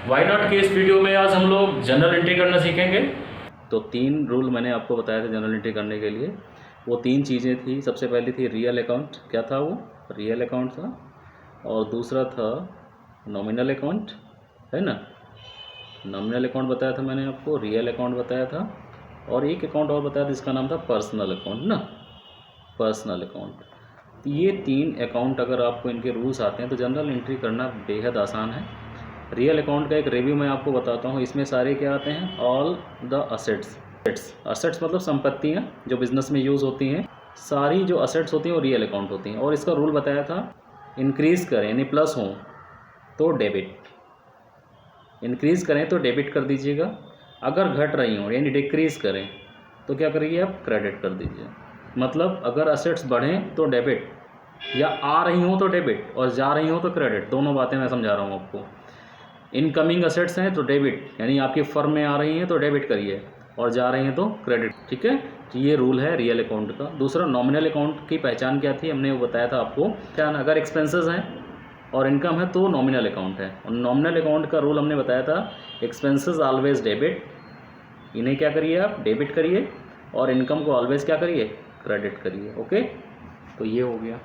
Why not के इस video में आज हम लोग जनरल एंट्री करना सीखेंगे। तो 3 रूल मैंने आपको बताया था जनरल एंट्री करने के लिए। वो 3 चीज़ें थी। सबसे पहली थी रियल अकाउंट। क्या था वो? रियल अकाउंट था। और दूसरा था नॉमिनल अकाउंट, है ना। नॉमिनल अकाउंट बताया था मैंने आपको, रियल अकाउंट बताया था, और एक अकाउंट और बताया था जिसका नाम था पर्सनल अकाउंट ना, पर्सनल अकाउंट। तो ये 3 अकाउंट अगर आपको इनके रूल्स आते हैं तो जनरल एंट्री करना बेहद आसान है। रियल अकाउंट का एक रिव्यू मैं आपको बताता हूँ। इसमें सारे क्या आते हैं? All the assets. असेट्स मतलब संपत्तियाँ जो बिजनेस में यूज़ होती हैं। सारी जो असेट्स होती हैं वो रियल अकाउंट होती हैं। और इसका रूल बताया था, इंक्रीज़ करें यानी प्लस हों तो डेबिट, इंक्रीज़ करें तो डेबिट कर दीजिएगा। अगर घट रही हों यानी डिक्रीज़ करें तो क्या करिए आप? क्रेडिट कर दीजिए। मतलब अगर असेट्स बढ़ें तो डेबिट, या आ रही हों तो डेबिट और जा रही हों तो क्रेडिट। दोनों बातें मैं समझा रहा हूँ आपको। इनकमिंग असेट्स हैं तो डेबिट, यानी आपकी फर्म में आ रही हैं तो डेबिट करिए, और जा रही हैं तो क्रेडिट। ठीक है, तो ये रूल है रियल अकाउंट का। दूसरा, नॉमिनल अकाउंट की पहचान क्या थी? हमने वो बताया था आपको। क्या? अगर एक्सपेंसेस हैं और इनकम है तो नॉमिनल अकाउंट है। और नॉमिनल अकाउंट का रूल हमने बताया था, एक्सपेंसेस ऑलवेज डेबिट, इन्हें क्या करिए आप? डेबिट करिए। और इनकम को ऑलवेज क्या करिए? क्रेडिट करिए। ओके, तो ये हो गया,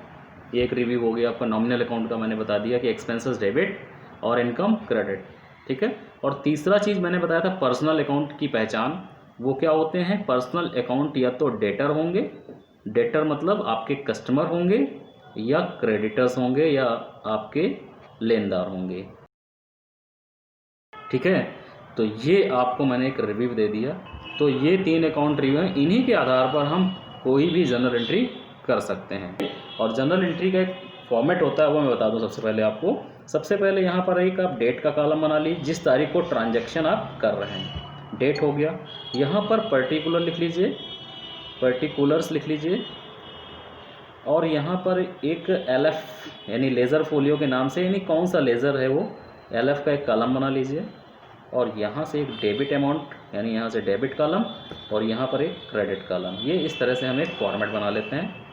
ये एक रिव्यू हो गया आपका नॉमिनल अकाउंट का। मैंने बता दिया कि एक्सपेंसेस डेबिट और इनकम क्रेडिट। ठीक है। और तीसरा चीज़ मैंने बताया था पर्सनल अकाउंट की पहचान। वो क्या होते हैं? पर्सनल अकाउंट या तो डेटर होंगे, डेटर मतलब आपके कस्टमर होंगे, या क्रेडिटर्स होंगे, या आपके लेनदार होंगे। ठीक है, तो ये आपको मैंने एक रिव्यू दे दिया। तो ये 3 अकाउंट रिव्यू हैं, इन्हीं के आधार पर हम कोई भी जनरल एंट्री कर सकते हैं। और जनरल एंट्री का एक फॉर्मेट होता है, वो मैं बता दूं सबसे पहले आपको। सबसे पहले यहाँ पर एक आप डेट का कॉलम बना लीजिए, जिस तारीख को ट्रांजैक्शन आप कर रहे हैं, डेट हो गया। यहाँ पर पर्टिकुलर लिख लीजिए, पर्टिकुलर्स लिख लीजिए। और यहाँ पर एक LF यानी लेज़र फोलियो के नाम से, यानी कौन सा लेज़र है वो, LF का एक कॉलम बना लीजिए। और यहाँ से एक डेबिट अमाउंट, यानी यहाँ से डेबिट कॉलम, और यहाँ पर एक क्रेडिट कॉलम। ये इस तरह से हम एक फॉर्मेट बना लेते हैं।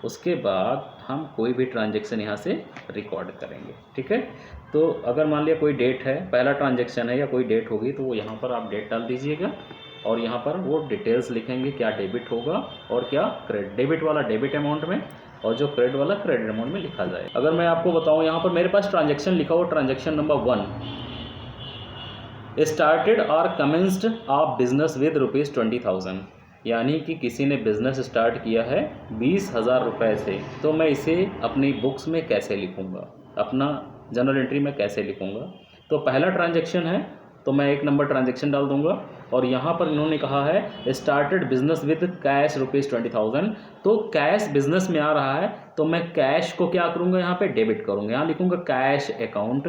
उसके बाद हम कोई भी ट्रांजैक्शन यहाँ से रिकॉर्ड करेंगे। ठीक है, तो अगर मान लिया कोई डेट है, पहला ट्रांजैक्शन है या कोई डेट होगी, तो वो यहाँ पर आप डेट डाल दीजिएगा। और यहाँ पर वो डिटेल्स लिखेंगे, क्या डेबिट होगा और क्या क्रेडिट। डेबिट वाला डेबिट अमाउंट में, और जो क्रेडिट वाला क्रेडिट अमाउंट में लिखा जाए। अगर मैं आपको बताऊँ, यहाँ पर मेरे पास ट्रांजैक्शन लिखा हुआ, ट्रांजैक्शन नंबर 1, स्टार्टेड और कमेंस्ड ऑफ बिजनेस विद ₹20,000, यानी कि किसी ने बिज़नेस स्टार्ट किया है 20,000 रुपये से। तो मैं इसे अपनी बुक्स में कैसे लिखूँगा, अपना जनरल एंट्री में कैसे लिखूँगा? तो पहला ट्रांजैक्शन है तो मैं 1 नंबर ट्रांजैक्शन डाल दूंगा। और यहाँ पर इन्होंने कहा है स्टार्टेड बिजनेस विद कैश ₹20,000, तो कैश बिजनेस में आ रहा है, तो मैं कैश को क्या करूँगा? यहाँ पे डेबिट करूँगा। यहाँ लिखूँगा कैश अकाउंट।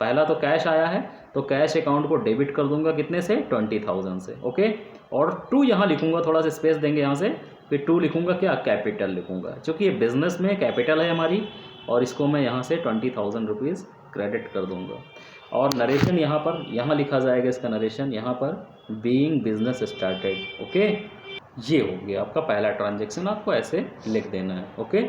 पहला तो कैश आया है तो कैश अकाउंट को डेबिट कर दूंगा, कितने से? 20,000 से। ओके, और 2 यहाँ लिखूंगा, थोड़ा सा स्पेस देंगे यहाँ से, फिर 2 लिखूंगा, क्या? कैपिटल लिखूंगा, क्योंकि ये बिजनेस में कैपिटल है हमारी। और इसको मैं यहाँ से 20,000 रुपीज़ क्रेडिट कर दूंगा। और नरेशन यहाँ पर, यहाँ लिखा जाएगा इसका नरेशन, यहाँ पर बीइंग बिजनेस स्टार्टेड। ओके, ये हो गया आपका पहला ट्रांजेक्शन, आपको ऐसे लिख देना है। ओके,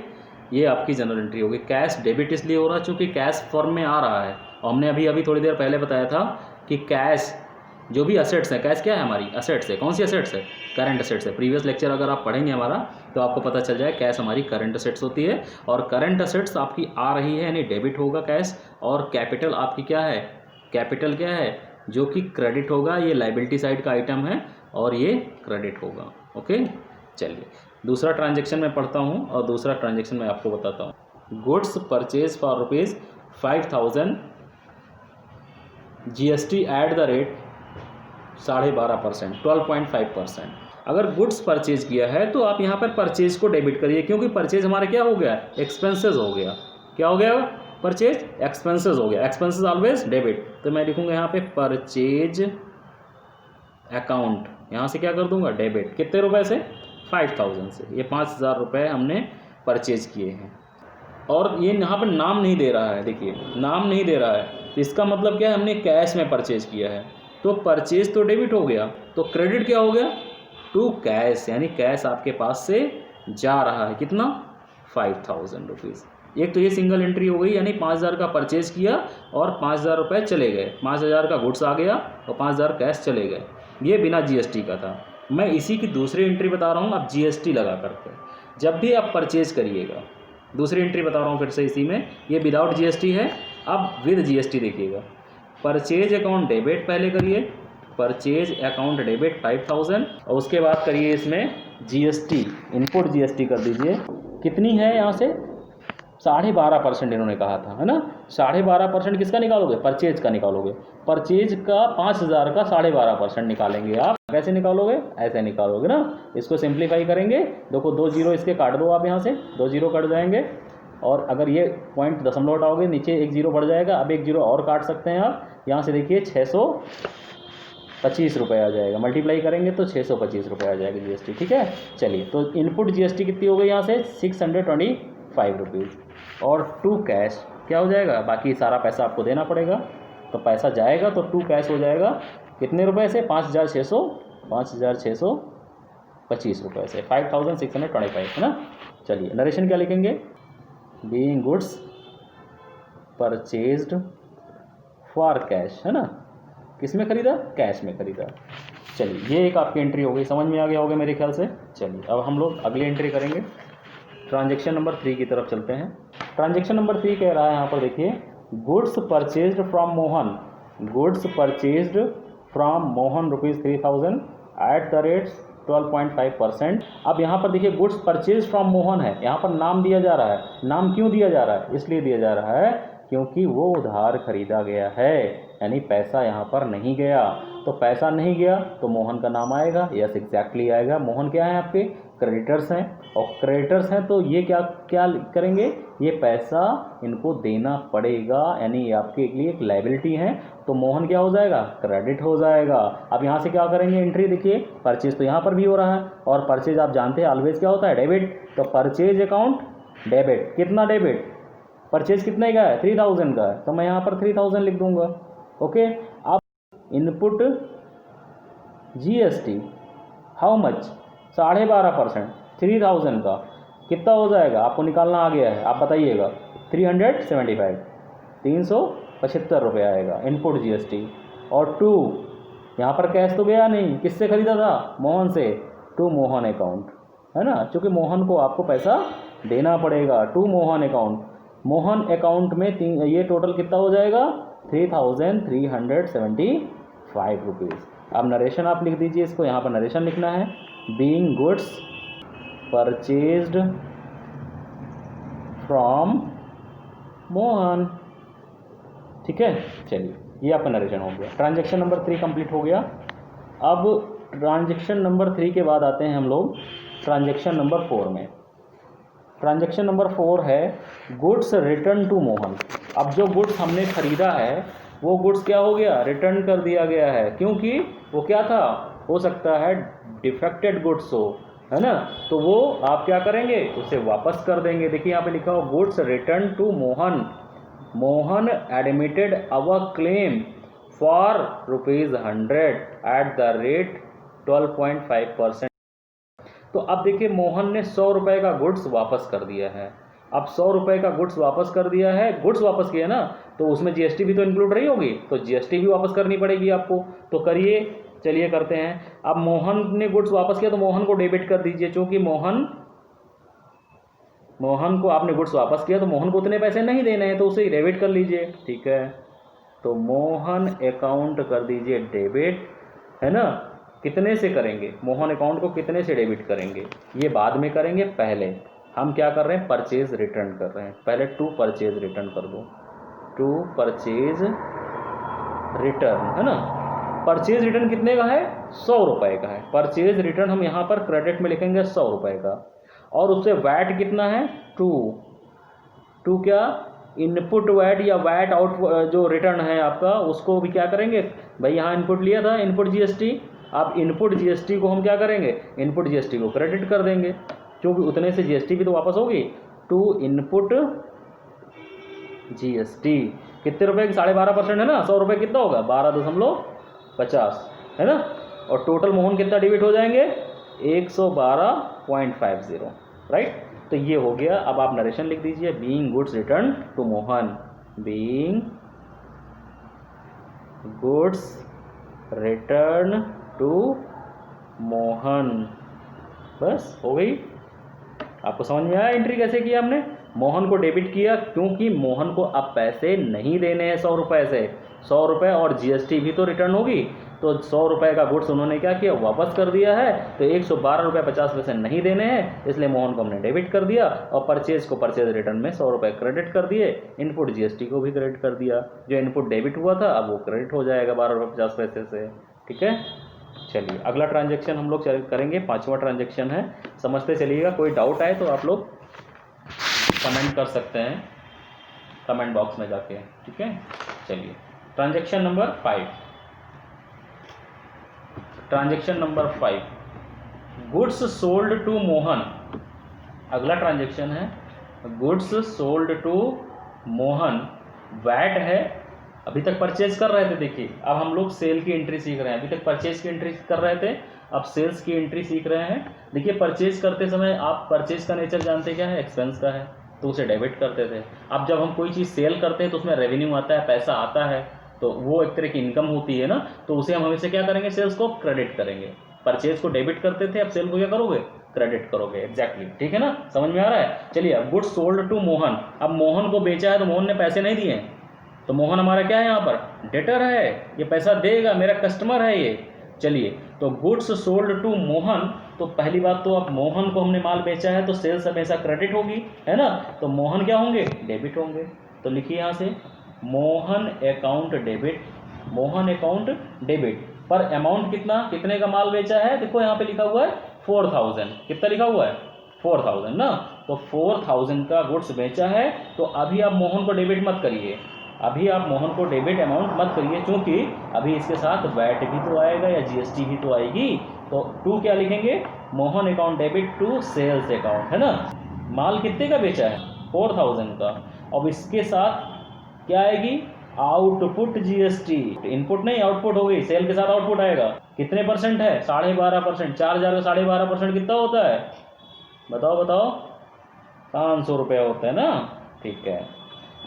ये आपकी जनरल एंट्री होगी। कैश डेबिट इसलिए हो रहा है चूँकि कैश फर्म में आ रहा है। और हमने अभी थोड़ी देर पहले बताया था कि कैश जो भी असेट्स है, कैश क्या है? हमारी असेट्स है। कौन सी असेट्स है? करंट असेट्स है। प्रीवियस लेक्चर अगर आप पढ़ेंगे हमारा तो आपको पता चल जाए कैश हमारी करंट असेट्स होती है। और करंट असेट्स आपकी आ रही है यानी डेबिट होगा कैश। और कैपिटल आपकी क्या है? कैपिटल क्या है? जो कि क्रेडिट होगा। ये लाइबिलिटी साइड का आइटम है और ये क्रेडिट होगा। ओके, चलिए दूसरा ट्रांजेक्शन मैं पढ़ता हूँ और दूसरा ट्रांजेक्शन मैं आपको बताता हूँ। Goods purchase for ₹5,000, GST eight the rate 12.5%, 12.5%। अगर गुड्स परचेज किया है तो आप यहाँ पर परचेज को डेबिट करिए, क्योंकि परचेज हमारा क्या हो गया? एक्सपेंसेस हो गया। क्या हो गया? परचेज एक्सपेंसेस हो गया। एक्सपेंसेस ऑलवेज डेबिट, तो मैं लिखूंगा यहाँ पे परचेज अकाउंट। यहाँ से क्या कर दूंगा? डेबिट। कितने रुपए से? 5,000 से। ये 5,000 रुपये हमने परचेज किए हैं। और ये यहाँ पर नाम नहीं दे रहा है, देखिए नाम नहीं दे रहा है। इसका मतलब क्या है? हमने कैश में परचेज किया है, तो परचेज तो डेबिट हो गया, तो क्रेडिट क्या हो गया? टू कैश, यानी कैश आपके पास से जा रहा है। कितना? 5,000 रुपीज़। एक तो ये सिंगल एंट्री हो गई, यानी 5,000 का परचेज किया और 5,000 रुपये चले गए, 5,000 का गुड्स आ गया और 5,000 कैश चले गए, ये बिना जीएसटी का था। मैं इसी की दूसरी एंट्री बता रहा हूँ, आप जीएसटी लगा करके जब भी आप परचेज करिएगा। दूसरी एंट्री बता रहा हूँ फिर से इसी में, ये विदाउट जीएसटी है, अब विद जीएसटी देखिएगा। परचेज अकाउंट डेबिट पहले करिए, परचेज अकाउंट डेबिट 5,000 और उसके बाद करिए इसमें जीएसटी, इनपुट जीएसटी कर दीजिए। कितनी है यहाँ से 12.5% इन्होंने कहा था, है ना। 12.5% किसका निकालोगे, परचेज का निकालोगे। परचेज का 5,000 का 12.5% निकालेंगे आप। कैसे निकालोगे, ऐसे निकालोगे ना। इसको सिंप्लीफाई करेंगे, देखो 2 जीरो इसके काट दो आप, यहाँ से 2 जीरो कट जाएंगे और अगर ये पॉइंट दशमलव हटाओगे नीचे 1 जीरो बढ़ जाएगा। अब 1 जीरो और काट सकते हैं आप, यहाँ से देखिए 625 रुपये आ जाएगा। मल्टीप्लाई करेंगे तो 625 रुपये आ जाएगा जीएसटी, ठीक है। चलिए, तो इनपुट जीएसटी कितनी हो गई यहाँ से 625 रुपीज़ और टू कैश क्या हो जाएगा, बाकी सारा पैसा आपको देना पड़ेगा। तो पैसा जाएगा तो टू कैश हो जाएगा कितने रुपए से, 5,625 रुपये से, 5,625, है ना। चलिए, नरेशन क्या लिखेंगे, being goods purchased for cash, है ना। किस में खरीदा, कैश में खरीदा। चलिए, ये एक आपकी एंट्री हो गई, समझ में आ गया होगा मेरे ख्याल से। चलिए, अब हम लोग अगली एंट्री करेंगे, ट्रांजैक्शन नंबर 3 की तरफ चलते हैं। ट्रांजैक्शन नंबर 3 कह रहा है यहाँ पर, देखिए, goods purchased from Mohan, goods purchased from Mohan ₹3,000 eight the rate 12.5%। अब यहाँ पर देखिए गुड्स परचेज फ्रॉम मोहन है, यहाँ पर नाम दिया जा रहा है। नाम क्यों दिया जा रहा है, इसलिए दिया जा रहा है क्योंकि वो उधार खरीदा गया है, यानी पैसा यहाँ पर नहीं गया। तो पैसा नहीं गया तो मोहन का नाम आएगा, यस एग्जैक्टली आएगा। मोहन क्या है, आपके क्रेडिटर्स हैं, और क्रेडिटर्स हैं तो ये क्या क्या करेंगे, ये पैसा इनको देना पड़ेगा, यानी ये आपके लिए एक लायबिलिटी है। तो मोहन क्या हो जाएगा, क्रेडिट हो जाएगा। अब यहाँ से क्या करेंगे एंट्री, देखिए परचेज तो यहाँ पर भी हो रहा है और परचेज आप जानते हैं ऑलवेज क्या होता है, डेबिट। तो परचेज अकाउंट डेबिट, कितना डेबिट, परचेज कितने का है, 3,000 का है, तो मैं यहाँ पर 3,000 लिख दूंगा। ओके, अब इनपुट जीएसटी हाउ मच, 12.5%, 3,000 का कितना हो जाएगा, आपको निकालना आ गया है, आप बताइएगा। 375, 375 रुपये आएगा इनपुट जीएसटी। और टू, यहाँ पर कैश तो गया नहीं, किससे खरीदा था, मोहन से, टू मोहन अकाउंट, है ना, क्योंकि मोहन को आपको पैसा देना पड़ेगा। To Mohan account, Mohan account में ये टोटल कितना हो जाएगा, 3,375 रुपीज़। अब नरेशन आप लिख दीजिए, इसको यहाँ पर नरेशन लिखना है, being goods purchased from Mohan, ठीक है। चलिए, ये आपका नरेशन हो गया। ट्रांजैक्शन नंबर 3 कंप्लीट हो गया। अब ट्रांजैक्शन नंबर 3 के बाद आते हैं हम लोग ट्रांजैक्शन नंबर 4 में। ट्रांजैक्शन नंबर 4 है गुड्स रिटर्न टू मोहन। अब जो गुड्स हमने खरीदा है वो गुड्स क्या हो गया, रिटर्न कर दिया गया है, क्योंकि वो क्या था, हो सकता है डिफेक्टेड गुड्स हो, है ना। तो वो आप क्या करेंगे, उसे वापस कर देंगे। देखिए यहाँ पे लिखा हो goods return to Mohan, Mohan admitted our claim for ₹100 at the rate 12.5%। तो अब देखिए मोहन ने 100 रुपये का गुड्स वापस कर दिया है। अब 100 रुपये का गुड्स वापस कर दिया है, गुड्स वापस किया ना, तो उसमें जीएसटी भी तो इंक्लूड रही होगी, तो जीएसटी भी वापस करनी पड़ेगी आपको। तो करिए, चलिए करते हैं। अब मोहन ने गुड्स वापस किया तो मोहन को डेबिट कर दीजिए, क्योंकि मोहन को आपने गुड्स वापस किया तो मोहन को उतने पैसे नहीं देने हैं, तो उसे डेबिट कर लीजिए, ठीक है। तो मोहन अकाउंट कर दीजिए डेबिट, है ना। कितने से करेंगे, मोहन अकाउंट को कितने से डेबिट करेंगे, ये बाद में करेंगे। पहले हम क्या कर रहे हैं, परचेज रिटर्न कर रहे हैं। पहले टू परचेज रिटर्न कर दो, टू परचेज रिटर्न, है ना। परचेज रिटर्न कितने का है, 100 रुपये का है। परचेज रिटर्न हम यहाँ पर क्रेडिट में लिखेंगे 100 रुपये का, और उससे वैट कितना है, टू क्या, इनपुट वैट या वैट आउट जो रिटर्न है आपका, उसको भी क्या करेंगे भाई, यहाँ इनपुट लिया था, इनपुट जीएसटी। अब इनपुट जीएसटी को हम क्या करेंगे, इनपुट जीएसटी को क्रेडिट कर देंगे, क्योंकि उतने से जीएसटी भी तो वापस होगी। टू इनपुट जीएसटी कितने रुपए की, 12.5% है ना, 100 रुपये कितना होगा, 12.50, है ना। और टोटल मोहन कितना डेबिट हो जाएंगे, 112.50, राइट। तो ये हो गया। अब आप नरेशन लिख दीजिए, being goods return to Mohan, being goods return to Mohan. बस हो गई। आपको समझ में आया एंट्री कैसे किया हमने? मोहन को डेबिट किया क्योंकि मोहन को अब पैसे नहीं देने हैं 100 रुपये से, 100 रुपये और जीएसटी भी तो रिटर्न होगी। तो 100 रुपये का गुड्स उन्होंने क्या किया, वापस कर दिया है। तो 112 रुपये 50 पैसे नहीं देने हैं, इसलिए मोहन को हमने डेबिट कर दिया और परचेज को परचेज रिटर्न में 100 रुपये क्रेडिट कर दिए। इनपुट जीएसटी को भी क्रेडिट कर दिया। जो इनपुट डेबिट हुआ था अब वो क्रेडिट हो जाएगा 12 रुपये 50 पैसे से। ठीक है, चलिए अगला ट्रांजेक्शन हम लोग करेंगे, 5वां ट्रांजेक्शन है। समझते चलिएगा। कोई डाउट आए तो आप लोग कमेंट कर सकते हैं कमेंट बॉक्स में जाके। ठीक है, चलिए transaction number 5। Transaction number 5, goods sold to Mohan. अगला ट्रांजेक्शन है goods sold to Mohan. Wait है, अभी तक परचेज कर रहे थे। देखिए अब हम लोग सेल की एंट्री सीख रहे हैं। अभी तक परचेज की एंट्री कर रहे थे, अब सेल्स की एंट्री सीख रहे हैं। देखिए परचेज करते समय आप परचेज का नेचर जानते क्या है, एक्सपेंस का है, तो उसे डेबिट करते थे। अब जब हम कोई चीज़ सेल करते हैं तो उसमें रेवेन्यू आता है, पैसा आता है, तो वो एक तरह की इनकम होती है ना, तो उसे हम हमेशा क्या करेंगे, सेल्स को क्रेडिट करेंगे। परचेज को डेबिट करते थे, अब सेल को क्या करोगे, क्रेडिट करोगे। एग्जैक्टली, ठीक है ना, समझ में आ रहा है। चलिए अब गुड्स सोल्ड टू मोहन। अब मोहन को बेचा है तो मोहन ने पैसे नहीं दिए, तो मोहन हमारा क्या है यहाँ पर, डेटर है, ये पैसा देगा, मेरा कस्टमर है ये। चलिए तो गुड्स सोल्ड टू मोहन, तो पहली बात तो अब मोहन को हमने माल बेचा है तो सेल्स हमेशा क्रेडिट होगी, है ना, तो मोहन क्या होंगे, डेबिट होंगे। तो लिखिए यहाँ से Mohan account debit, Mohan account debit. पर अमाउंट कितना, कितने का माल बेचा है, देखो यहाँ पे लिखा हुआ है 4000। कितना लिखा हुआ है, 4000 ना, तो 4000 का गुड्स बेचा है। तो अभी आप मोहन को डेबिट मत करिए, अभी आप मोहन को डेबिट अमाउंट मत करिए, क्योंकि अभी इसके साथ वैट भी तो आएगा या जीएसटी भी तो आएगी। तो टू क्या लिखेंगे, Mohan account debit to sales account, है ना। माल कितने का बेचा है, 4000 का। अब इसके साथ क्या आएगी, आउटपुट जीएसटी। इनपुट नहीं आउटपुट हो गई, सेल के साथ आउटपुट आएगा। कितने परसेंट है, 12.5%। 4000 का 12.5% कितना होता है, बताओ बताओ, 500 रुपये होता है ना। ठीक है,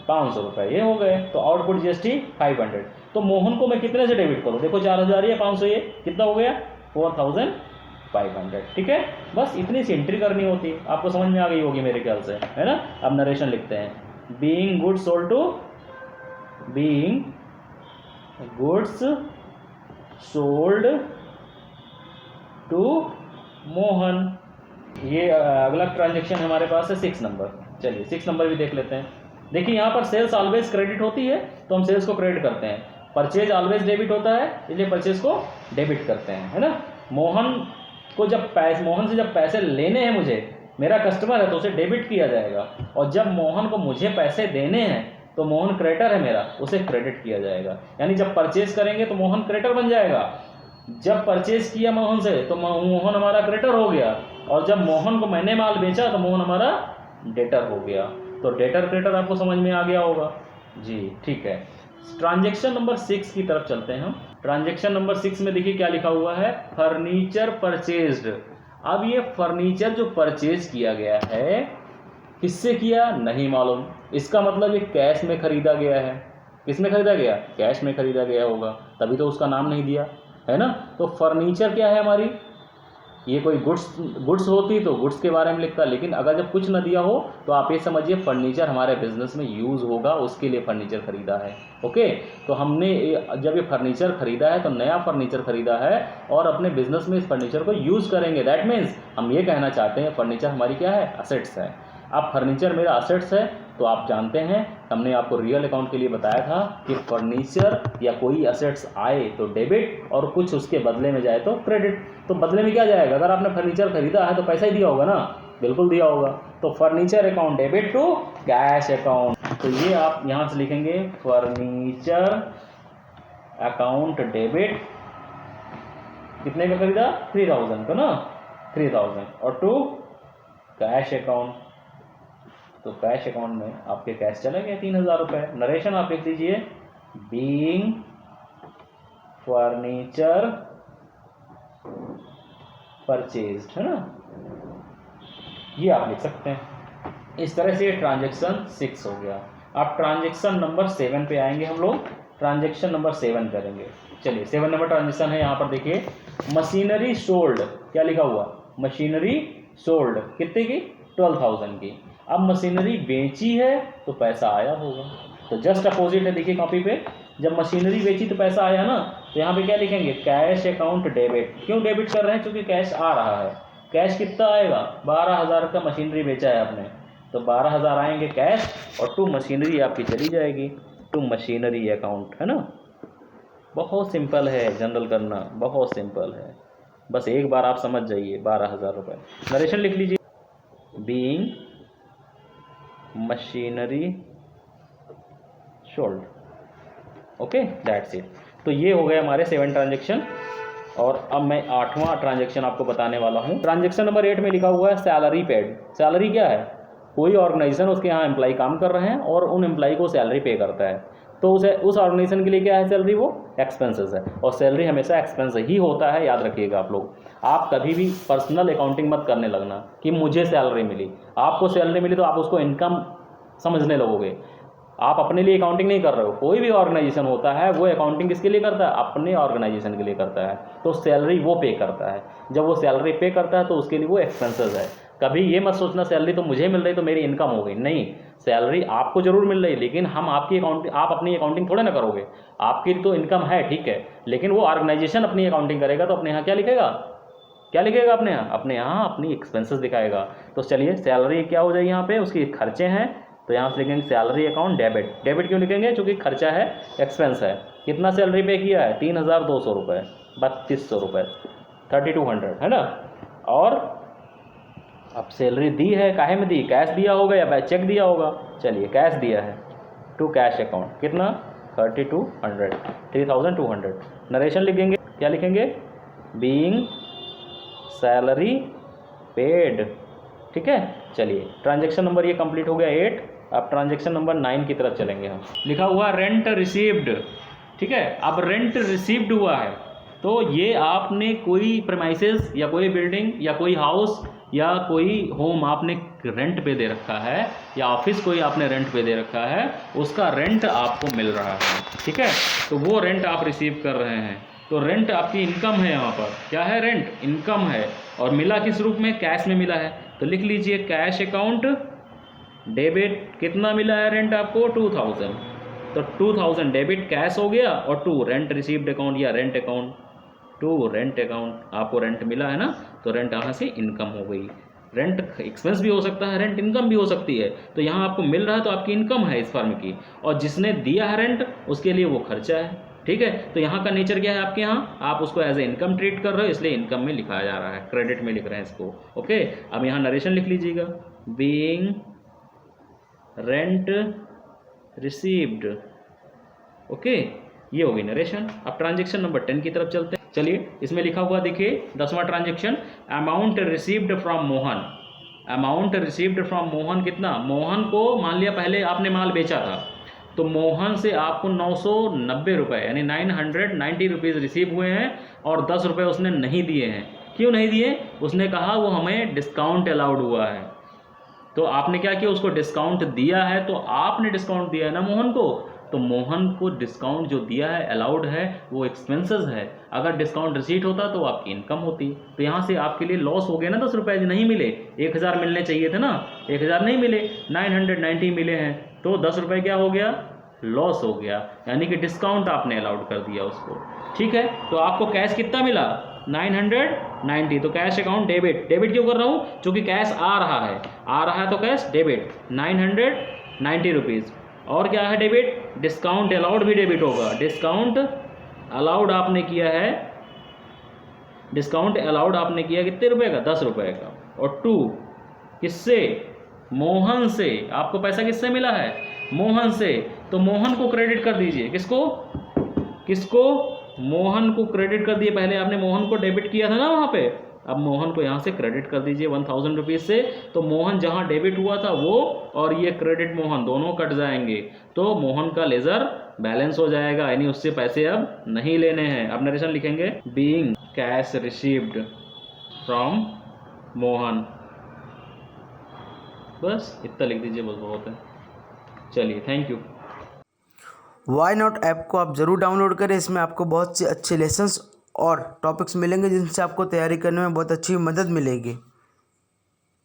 500 रुपये ये हो गए। तो आउटपुट जीएसटी 500। तो मोहन को मैं कितने से डेबिट करूँ, देखो 4000 या 500, ये कितना हो गया, 4500। ठीक है, बस इतनी सी एंट्री करनी होती है। आपको समझ में आ गई होगी मेरे ख्याल से, है ना। अब नरेशन लिखते हैं, being goods sold to, being goods sold to Mohan. ये अगला ट्रांजेक्शन हमारे पास है 6 नंबर। चलिए 6 नंबर भी देख लेते हैं। देखिए यहाँ पर सेल्स ऑलवेज क्रेडिट होती है तो हम सेल्स को क्रेडिट करते हैं, परचेज ऑलवेज डेबिट होता है इसलिए परचेज को डेबिट करते हैं, है ना। मोहन को जब मोहन से जब पैसे लेने हैं मुझे, मेरा कस्टमर है तो उसे डेबिट किया जाएगा, और जब मोहन को मुझे पैसे देने हैं तो मोहन क्रेडिटर है मेरा, उसे क्रेडिट किया जाएगा। यानी जब परचेज करेंगे तो मोहन क्रेडिटर बन जाएगा, जब परचेज किया मोहन से तो मोहन हमारा क्रेडिटर हो गया, और जब मोहन को मैंने माल बेचा तो मोहन हमारा डेटर हो गया। तो डेटर क्रेडिटर आपको समझ में आ गया होगा जी। ठीक है, ट्रांजेक्शन नंबर 6 की तरफ चलते हैं हम। ट्रांजेक्शन नंबर 6 में देखिए क्या लिखा हुआ है, फर्नीचर परचेज्ड। अब ये फर्नीचर जो परचेज किया गया है किससे किया नहीं मालूम, इसका मतलब ये कैश में खरीदा गया है। किस में खरीदा गया, कैश में खरीदा गया होगा, तभी तो उसका नाम नहीं दिया, है ना। तो फर्नीचर क्या है हमारी, ये कोई गुड्स होती तो गुड्स के बारे में लिखता, लेकिन अगर जब कुछ न दिया हो तो आप ये समझिए फर्नीचर हमारे बिजनेस में यूज़ होगा, उसके लिए फर्नीचर खरीदा है। ओके, तो हमने जब ये फर्नीचर खरीदा है तो नया फर्नीचर खरीदा है और अपने बिजनेस में इस फर्नीचर को यूज़ करेंगे। दैट मीन्स हम ये कहना चाहते हैं फर्नीचर हमारी क्या है, असेट्स है। अब फर्नीचर मेरा असेट्स है तो आप जानते हैं हमने आपको रियल अकाउंट के लिए बताया था कि फर्नीचर या कोई असेट्स आए तो डेबिट और कुछ उसके बदले में जाए तो क्रेडिट। तो बदले में क्या जाएगा, अगर आपने फर्नीचर खरीदा है तो पैसा ही दिया होगा ना, बिल्कुल दिया होगा। तो furniture account debit to cash account. तो ये आप यहाँ से लिखेंगे फर्नीचर अकाउंट डेबिट, कितने का खरीदा, 3000 का ना, 3000, और टू कैश अकाउंट। तो कैश अकाउंट में आपके कैश चला गया 3000 रुपये। नरेशन आप लिख दीजिए, बीइंग फर्नीचर परचेज्ड, है ना, ये आप लिख सकते हैं। इस तरह से ट्रांजेक्शन 6 हो गया। अब ट्रांजेक्शन नंबर 7 पे आएंगे हम लोग, ट्रांजेक्शन नंबर 7 करेंगे। चलिए 7 नंबर ट्रांजेक्शन है, यहाँ पर देखिए मशीनरी सोल्ड, क्या लिखा हुआ, मशीनरी सोल्ड कितने की, 12,000 की। अब मशीनरी बेची है तो पैसा आया होगा, तो जस्ट अपोजिट है, देखिए कॉपी पे, जब मशीनरी बेची तो पैसा आया ना, तो यहाँ पे क्या लिखेंगे, कैश अकाउंट डेबिट। क्यों डेबिट कर रहे हैं, क्योंकि कैश आ रहा है। कैश कितना आएगा, 12,000 का मशीनरी बेचा है आपने, तो 12,000 आएंगे कैश, और टू मशीनरी आपकी चली जाएगी, टू मशीनरी अकाउंट, है ना। बहुत सिंपल है जनरल करना, बहुत सिंपल है, बस एक बार आप समझ जाइए। 12,000 रुपये, नरेशन लिख लीजिए, being machinery sold, okay that's it. तो ये हो गए हमारे 7 ट्रांजेक्शन, और अब मैं 8वां ट्रांजेक्शन आपको बताने वाला हूँ। ट्रांजेक्शन नंबर 8 में लिखा हुआ है सैलरी पेड। सैलरी क्या है, कोई ऑर्गेनाइजेशन उसके यहाँ एम्प्लॉय काम कर रहे हैं और उन एम्प्लॉय को सैलरी पे करता है, तो उस ऑर्गेनाइजेशन के लिए क्या है सैलरी, वो एक्सपेंसेस है, और सैलरी हमेशा एक्सपेंस ही होता है, याद रखिएगा आप लोग। आप कभी भी पर्सनल अकाउंटिंग मत करने लगना कि मुझे सैलरी मिली, आपको सैलरी मिली तो आप उसको इनकम समझने लगोगे। आप अपने लिए अकाउंटिंग नहीं कर रहे हो, कोई भी ऑर्गेनाइजेशन होता है वो अकाउंटिंग किसके लिए करता है, अपने ऑर्गेनाइजेशन के लिए करता है, तो सैलरी वो पे करता है। जब वो सैलरी पे करता है तो उसके लिए वो एक्सपेंसेस है। कभी ये मत सोचना सैलरी तो मुझे मिल रही तो मेरी इनकम हो गई, नहीं, सैलरी आपको जरूर मिल रही, लेकिन हम आपकी अकाउंटिंग, आप अपनी अकाउंटिंग थोड़े ना करोगे। आपकी तो इनकम है, ठीक है, लेकिन वो ऑर्गेनाइजेशन अपनी अकाउंटिंग करेगा, तो अपने यहाँ क्या लिखेगा, क्या लिखेगा अपने यहाँ अपनी एक्सपेंसेस दिखाएगा। तो चलिए सैलरी क्या हो जाएगी, यहाँ पे उसकी खर्चे हैं, तो यहाँ से लिखेंगे सैलरी अकाउंट डेबिट। डेबिट क्यों लिखेंगे, क्योंकि खर्चा है, एक्सपेंस है। कितना सैलरी पे किया है, 3,200 रुपये, 3,200 रुपये, 3,200, है ना। और अब सैलरी दी है, काहे में दी, कैश दिया होगा या चेक दिया होगा, चलिए कैश दिया है, टू कैश अकाउंट, कितना 3,200, 3,200। नरेशन लिखेंगे, क्या लिखेंगे, बीइंग सैलरी पेड, ठीक है। चलिए ट्रांजेक्शन नंबर ये कंप्लीट हो गया 8। अब ट्रांजेक्शन नंबर 9 की तरफ चलेंगे हम। लिखा हुआ रेंट रिसीव्ड, ठीक है। अब रेंट रिसीव्ड हुआ है तो ये आपने कोई प्रेमाइसेस या कोई बिल्डिंग या कोई हाउस या कोई होम आपने रेंट पे दे रखा है, या ऑफिस कोई आपने रेंट पे दे रखा है, उसका रेंट आपको मिल रहा है, ठीक है। तो वो रेंट आप रिसीव कर रहे हैं, तो रेंट आपकी इनकम है, यहाँ पर क्या है, रेंट इनकम है, और मिला किस रूप में, कैश में मिला है। तो लिख लीजिए कैश अकाउंट डेबिट, कितना मिला है रेंट आपको, 2,000, तो 2,000 डेबिट कैश हो गया, और टू रेंट रिसीव्ड अकाउंट या rent account, to rent account, आपको रेंट मिला है ना, तो रेंट यहाँ से इनकम हो गई। रेंट एक्सपेंस भी हो सकता है, रेंट इनकम भी हो सकती है, तो यहाँ आपको मिल रहा है तो आपकी इनकम है इस फर्म की, और जिसने दिया है रेंट उसके लिए वो खर्चा है, ठीक है। तो यहाँ का नेचर क्या है आपके यहाँ, आप उसको एज ए इनकम ट्रीट कर रहे हो, इसलिए इनकम में लिखाया जा रहा है, क्रेडिट में लिख रहे हैं इसको, ओके। अब यहाँ नरेशन लिख लीजिएगा, बीइंग रेंट रिसीव्ड, ओके, ये होगी नरेशन। अब ट्रांजेक्शन नंबर 10 की तरफ चलते हैं। चलिए इसमें लिखा हुआ देखिए 10वां transaction, amount received from Mohan. Amount received from Mohan कितना, मोहन को मान लिया पहले आपने माल बेचा था, तो मोहन से आपको 990 रुपये यानी 990 रुपीज़ रिसीव हुए हैं, और 10 रुपये उसने नहीं दिए हैं। क्यों नहीं दिए, उसने कहा वो हमें डिस्काउंट अलाउड हुआ है, तो आपने क्या किया, उसको डिस्काउंट दिया है, तो आपने डिस्काउंट दिया है ना मोहन को, तो मोहन को डिस्काउंट जो दिया है, अलाउड है, वो एक्सपेंसेस है। अगर डिस्काउंट रिसीट होता तो आपकी इनकम होती। तो यहाँ से आपके लिए लॉस हो गया ना, 10 रुपये नहीं मिले, 1,000 मिलने चाहिए थे ना, 1,000 नहीं मिले, 990 मिले हैं, तो 10 रुपये क्या हो गया, लॉस हो गया, यानी कि डिस्काउंट आपने अलाउड कर दिया उसको, ठीक है। तो आपको कैश कितना मिला, 990, तो कैश अकाउंट डेबिट। डेबिट क्यों कर रहा हूँ, क्योंकि कैश आ रहा है तो कैश डेबिट 990 रुपीज़। और क्या है डेबिट, डिस्काउंट अलाउड भी डेबिट होगा। डिस्काउंट अलाउड आपने किया है, डिस्काउंट अलाउड आपने किया कितने रुपए का, 10 रुपये का। और टू किससे, मोहन से। आपको पैसा किससे मिला है, मोहन से, तो मोहन को क्रेडिट कर दीजिए। किसको मोहन को क्रेडिट कर दिए। पहले आपने मोहन को डेबिट किया था ना वहाँ पे, अब मोहन को यहाँ से क्रेडिट कर दीजिए 1,000 रुपीज़ से। तो मोहन जहाँ डेबिट हुआ था वो और ये क्रेडिट मोहन दोनों कट जाएंगे, तो मोहन का लेजर बैलेंस हो जाएगा, यानी उससे पैसे अब नहीं लेने हैं। अब नरेशन लिखेंगे, being cash received from Mohan, बस इतना लिख दीजिए, बस बहुत है। चलिए, thank you. Why not app को आप ज़रूर डाउनलोड करें। इसमें आपको बहुत से अच्छे लेसन्स और टॉपिक्स मिलेंगे जिनसे आपको तैयारी करने में बहुत अच्छी मदद मिलेगी।